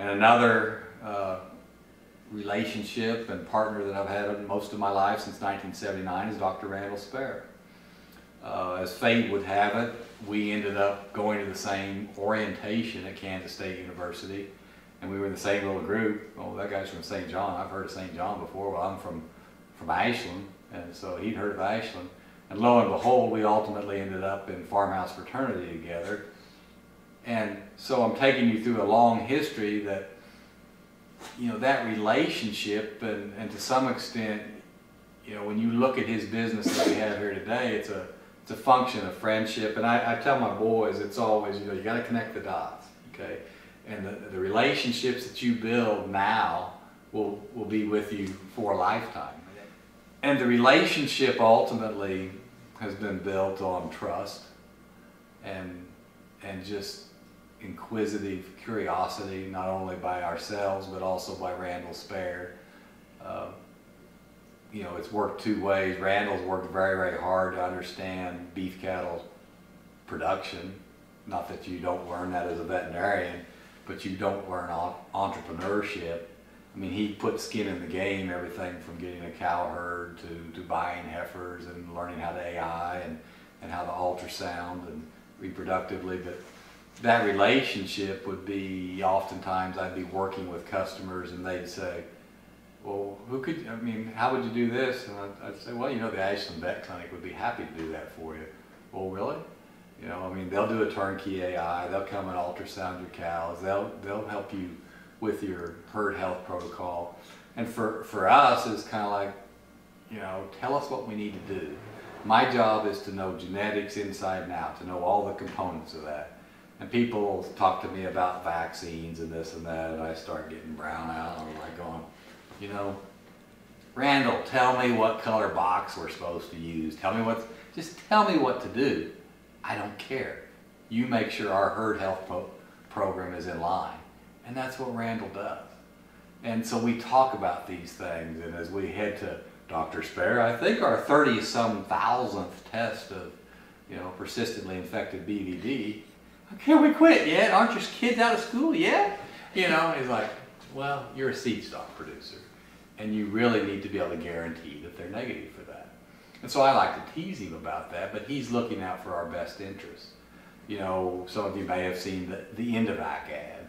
And another relationship and partner that I've had most of my life since 1979 is Dr. Randall Spare. As fate would have it, we ended up going to the same orientation at Kansas State University, and we were in the same little group. Oh, that guy's from St. John. I've heard of St. John before. Well, I'm from Ashland, and so he'd heard of Ashland. And lo and behold, we ultimately ended up in farmhouse fraternity together. And so I'm taking you through a long history that, that relationship, and to some extent, when you look at his business that we have here today, it's a function of friendship. And I tell my boys, it's always, you got to connect the dots, okay? And the relationships that you build now will be with you for a lifetime. And the relationship ultimately has been built on trust and just inquisitive curiosity, not only by ourselves but also by Randall Spare. It's worked two ways. Randall's worked very, very hard to understand beef cattle production. Not that you don't learn that as a veterinarian, but you don't learn entrepreneurship. I mean, he put skin in the game, everything from getting a cow herd to buying heifers and learning how to AI and how to ultrasound and reproductively. But that relationship would be, oftentimes I'd be working with customers and they'd say, well, how would you do this? And I'd say, well, the Ashland Vet Clinic would be happy to do that for you. Well, really? They'll do a turnkey AI, they'll come and ultrasound your cows, they'll help you with your herd health protocol. And for us, it's kind of like, tell us what we need to do. My job is to know genetics inside and out, to know all the components of that. And people talk to me about vaccines and this and that, and I start getting brown out. I'm like going, Randall, tell me what color box we're supposed to use. Just tell me what to do. I don't care. You make sure our herd health program is in line. And that's what Randall does. And so we talk about these things, and as we head to Dr. Spare, I think our 30-some thousandth test of, persistently infected BVD. Can't we quit yet? Aren't your kids out of school yet? He's like, well, you're a seed stock producer, and you really need to be able to guarantee that they're negative for that. And so I like to tease him about that, but he's looking out for our best interests. Some of you may have seen the Indovac ad,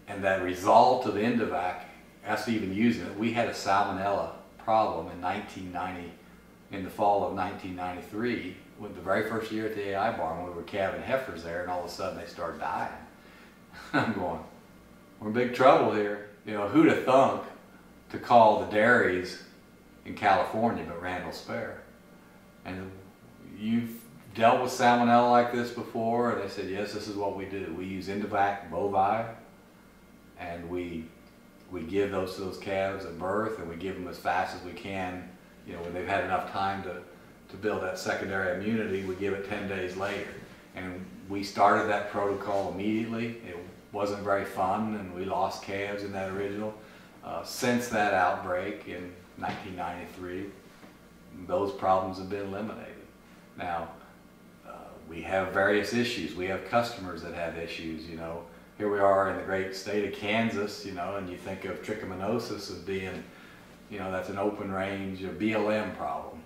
and that result of Indovac, us even using it, we had a salmonella problem in the fall of 1993, with the very first year at the AI barn, we were calving heifers there, and all of a sudden they started dying. I'm going, we're in big trouble here. Who'd have thunk to call the dairies in California but Randall Spare? And you've dealt with salmonella like this before? And they said, yes, this is what we do. We use Indovac bovine, and we give those to those calves at birth, and we give them as fast as we can. When they've had enough time to build that secondary immunity, we give it 10 days later. And we started that protocol immediately. It wasn't very fun, and we lost calves in that original. Since that outbreak in 1993, those problems have been eliminated. Now, we have various issues. We have customers that have issues, Here we are in the great state of Kansas, and you think of trichomoniasis as being, that's an open range of BLM problem.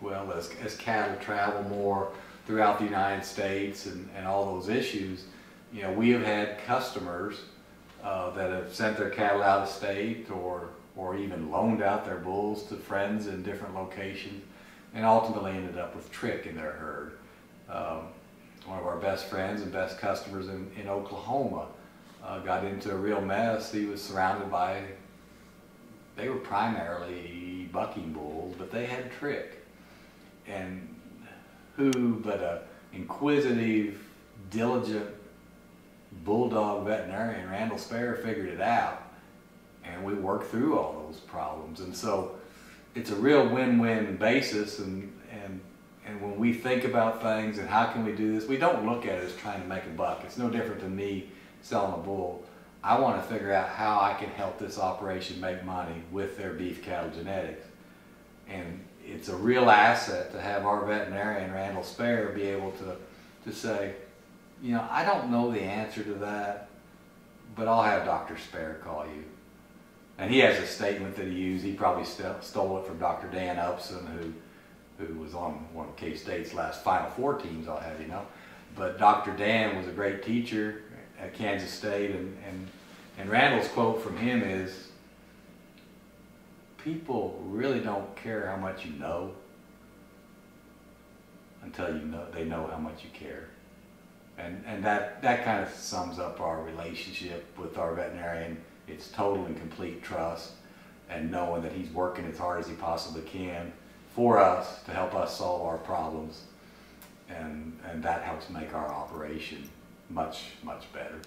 Well, as cattle travel more throughout the United States and all those issues, we have had customers that have sent their cattle out of state or even loaned out their bulls to friends in different locations, and ultimately ended up with trich in their herd. One of our best friends and best customers in Oklahoma got into a real mess. He was surrounded by, they were primarily bucking bulls, but they had trich. And who but a inquisitive, diligent bulldog veterinarian, Randall Spare, figured it out, and we worked through all those problems. And so it's a real win-win basis, and when we think about things and how can we do this, we don't look at it as trying to make a buck. It's no different than me selling a bull. I want to figure out how I can help this operation make money with their beef cattle genetics. And it's a real asset to have our veterinarian, Randall Spare, be able to say, I don't know the answer to that, but I'll have Dr. Spare call you. And he has a statement that he used. He probably stole it from Dr. Dan Upson, who was on one of K-State's last Final Four teams, I'll have you know. But Dr. Dan was a great teacher at Kansas State, and Randall's quote from him is, people really don't care how much you know until they know how much you care. And that kind of sums up our relationship with our veterinarian. It's total and complete trust, and knowing that he's working as hard as he possibly can for us to help us solve our problems, and that helps make our operation much, much better.